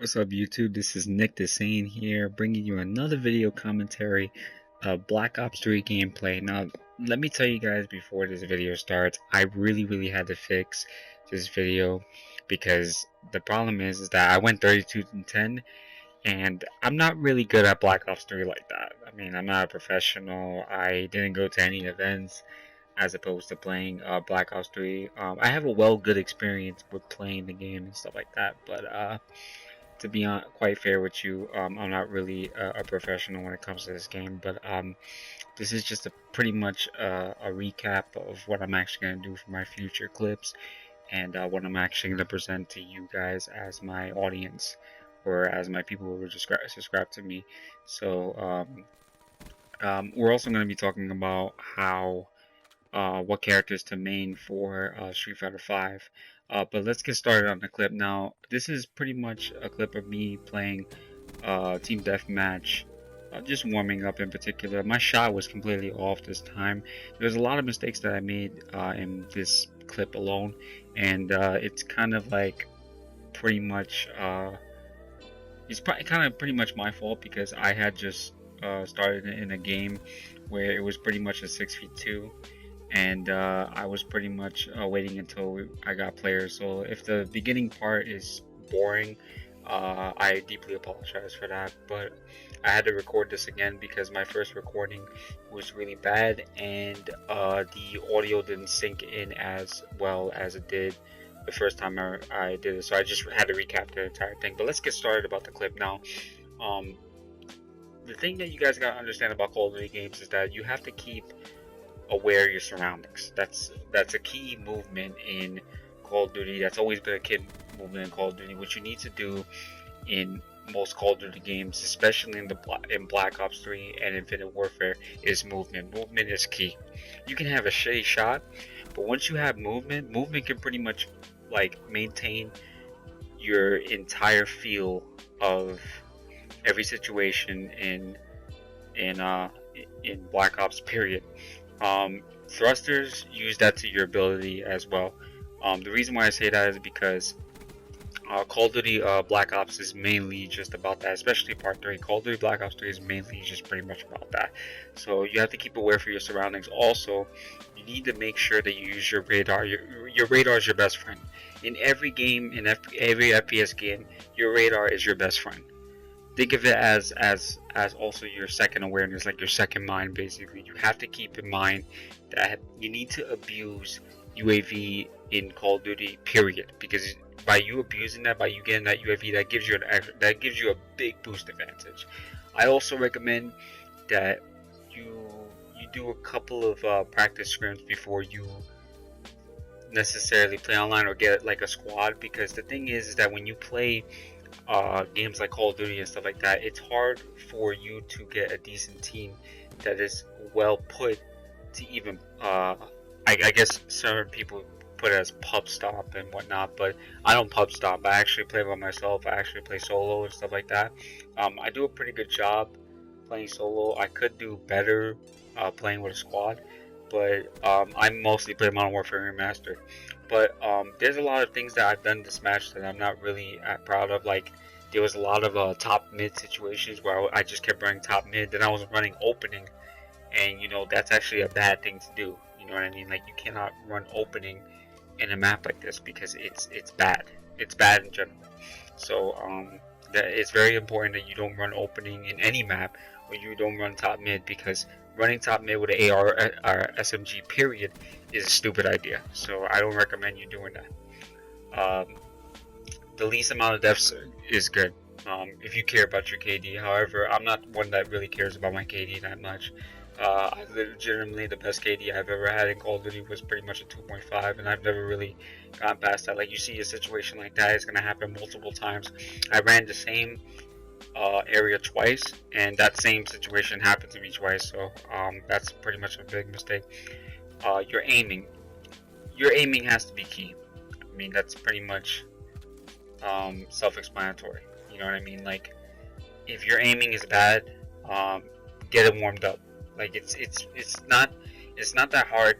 What's up, YouTube? This is NickTheSaiyan here, bringing you another video commentary of Black Ops 3 gameplay. Now, let me tell you guys before this video starts, I really had to fix this video because the problem is that I went 32-10, and I'm not really good at Black Ops 3 like that. I mean, I'm not a professional. I didn't go to any events as opposed to playing Black Ops 3. I have a good experience with playing the game and stuff like that, but to be quite fair with you, I'm not really a professional when it comes to this game, but this is just pretty much a recap of what I'm actually going to do for my future clips and what I'm actually going to present to you guys as my audience or as my people who will subscribe to me. So we're also going to be talking about how what characters to main for Street Fighter 5. But let's get started on the clip. Now, this is pretty much a clip of me playing Team Deathmatch, just warming up in particular. My shot was completely off this time. There's a lot of mistakes that I made in this clip alone, and it's kind of like pretty much pretty much my fault because I had just started in a game where it was pretty much a 6v2, and I was pretty much waiting until I got players. So if the beginning part is boring, I deeply apologize for that, but I had to record this again because my first recording was really bad and the audio didn't sync in as well as it did the first time I did it, so I just had to recap the entire thing. But let's get started about the clip now. The thing that you guys gotta understand about Call of Duty games is that you have to keep aware of your surroundings. That's a key movement in Call of Duty. That's always been a key movement in Call of Duty. What you need to do in most Call of Duty games, especially in Black Ops 3 and Infinite Warfare, is movement. Movement is key. You can have a shitty shot, but once you have movement can pretty much like maintain your entire feel of every situation in Black Ops period. Thrusters, use that to your ability as well. The reason why I say that is because Call of Duty Black Ops is mainly just about that, especially Part 3. Call of Duty Black Ops 3 is mainly just pretty much about that. So you have to keep aware for your surroundings. Also, you need to make sure that you use your radar. Your radar is your best friend. In every game, in every FPS game, your radar is your best friend. Think of it as also your second awareness, like your second mind. Basically, you have to keep in mind that you need to abuse UAV in Call of Duty, period, because by you abusing that, by you getting that UAV, that gives you a big boost advantage. I also recommend that you do a couple of practice scrims before you necessarily play online or get like a squad, because the thing is that when you play games like Call of Duty and stuff like that, it's hard for you to get a decent team that is well put to even I guess certain people put it as pub stop and whatnot, but I don't pub stop. I actually play by myself. I actually play solo and stuff like that. I do a pretty good job playing solo. I could do better playing with a squad, but I mostly play Modern Warfare Remastered. But there's a lot of things that I've done this match that I'm not really proud of. Like, there was a lot of top mid situations where I just kept running top mid, then I was running opening, and you know that's actually a bad thing to do. You know what I mean? Like, you cannot run opening in a map like this because it's bad. It's bad in general. So that it's very important that you don't run opening in any map, or you don't run top mid, because running top mid with an AR or SMG period is a stupid idea. So I don't recommend you doing that. The least amount of deaths is good if you care about your KD. However, I'm not one that really cares about my KD that much. Legitimately, the best KD I've ever had in Call of Duty was pretty much a 2.5, and I've never really gone past that. Like, you see a situation like that, it's going to happen multiple times. I ran the same area twice, and that same situation happened to me twice, so that's pretty much a big mistake. Your aiming has to be key. I mean, that's pretty much self-explanatory. You know what I mean? Like, if your aiming is bad, get it warmed up. Like, it's not that hard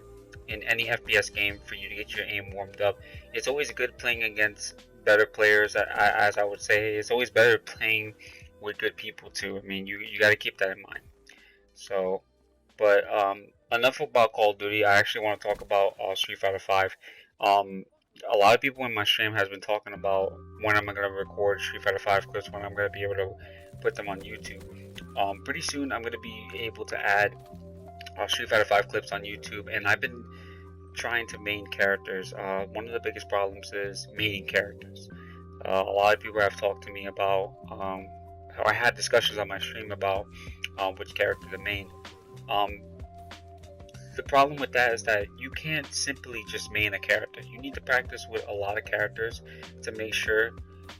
in any FPS game for you to get your aim warmed up. It's always good playing against better players. As I would say, it's always better playing with good people too. I mean, you got to keep that in mind. So, but enough about Call of Duty. I actually want to talk about Street Fighter 5. Um, a lot of people in my stream has been talking about when I'm gonna record Street Fighter 5 clips, when I'm gonna be able to put them on YouTube. Pretty soon I'm gonna be able to add Street Fighter 5 clips on YouTube, and I've been trying to main characters. One of the biggest problems is mating characters. A lot of people have talked to me about, or I had discussions on my stream about which character to main. Um, the problem with that is that you can't simply just main a character. You need to practice with a lot of characters to make sure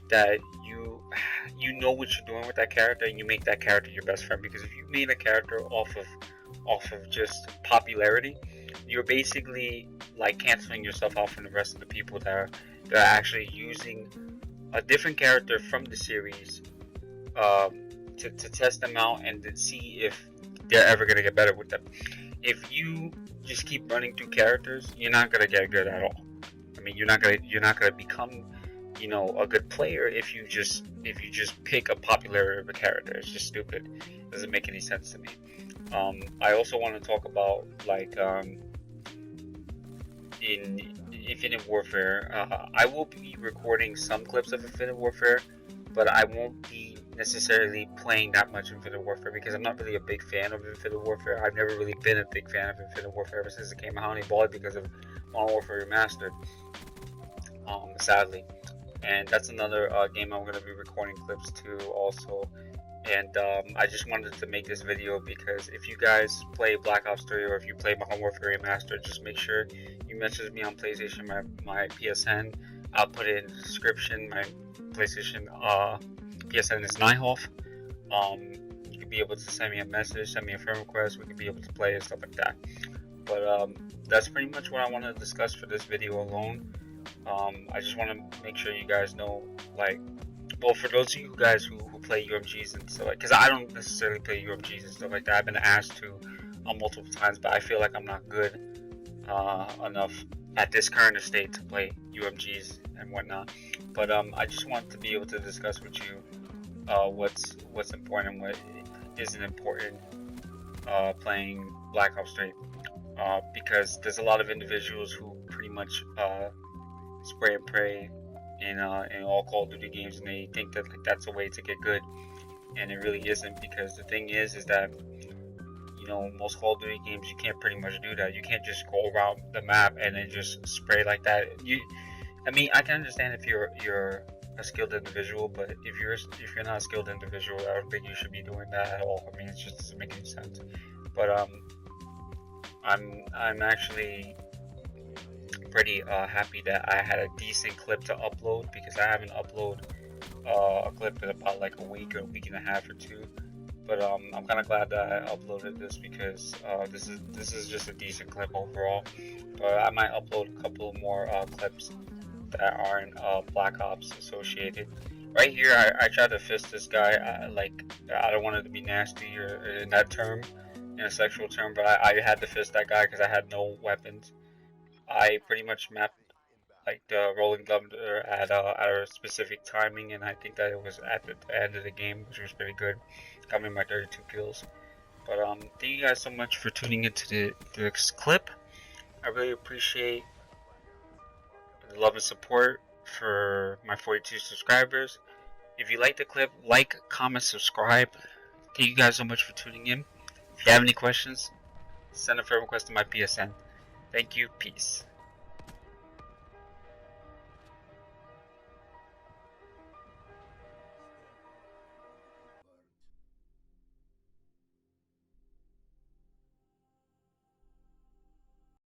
that you know what you're doing with that character, and you make that character your best friend. Because if you main a character off of just popularity, you're basically like canceling yourself out from the rest of the people that are actually using a different character from the series to test them out and to see if they're ever gonna get better with them. If you just keep running through characters, you're not gonna get good at all. I mean, you're not gonna become, a good player if you just pick a popular of a character. It's just stupid. It doesn't make any sense to me. I also want to talk about like in Infinite Warfare. I will be recording some clips of Infinite Warfare, but I won't be necessarily playing that much Infinite Warfare because I'm not really a big fan of Infinite Warfare. I've never really been a big fan of Infinite Warfare ever since it came out. I only bought it because of Modern Warfare Remastered, sadly. And that's another game I'm going to be recording clips to also. And I just wanted to make this video because if you guys play Black Ops 3 or if you play Modern Warfare Remastered, just make sure you message me on PlayStation, my PSN. I'll put it in the description. My PlayStation PSN is Nyhoff. You can be able to send me a message, send me a friend request. We can be able to play and stuff like that. But that's pretty much what I want to discuss for this video alone. I just want to make sure you guys know, well, for those of you guys who play UMGs and stuff, because I don't necessarily play UMGs and stuff like that. I've been asked to multiple times, but I feel like I'm not good enough at this current state to play UMGs and whatnot. But I just want to be able to discuss with you what's important and what isn't important playing Black Ops 3. Because there's a lot of individuals who pretty much spray and pray in all Call of Duty games, and they think that that's a way to get good, and it really isn't. Because the thing is that most Call of Duty games you can't pretty much do that. You can't just go around the map and then just spray like that. I mean, I can understand if you're a skilled individual, but if you're not a skilled individual, I don't think you should be doing that at all. I mean, it just doesn't make any sense. But I'm actually pretty happy that I had a decent clip to upload, because I haven't uploaded a clip in about like a week or a week and a half or two. But I'm kind of glad that I uploaded this, because this is just a decent clip overall. But I might upload a couple more clips that aren't Black Ops associated. Right here, I tried to fist this guy. I don't want it to be nasty or in that term, in a sexual term, but I had to fist that guy because I had no weapons. I pretty much mapped like the rolling thunder at a specific timing, and I think that it was at the end of the game, which was pretty good. Got me my 32 kills. But thank you guys so much for tuning into this clip. I really appreciate the love and support for my 42 subscribers. If you like the clip, like, comment, subscribe. Thank you guys so much for tuning in. If you have any questions, send a friend request to my PSN. Thank you. Peace.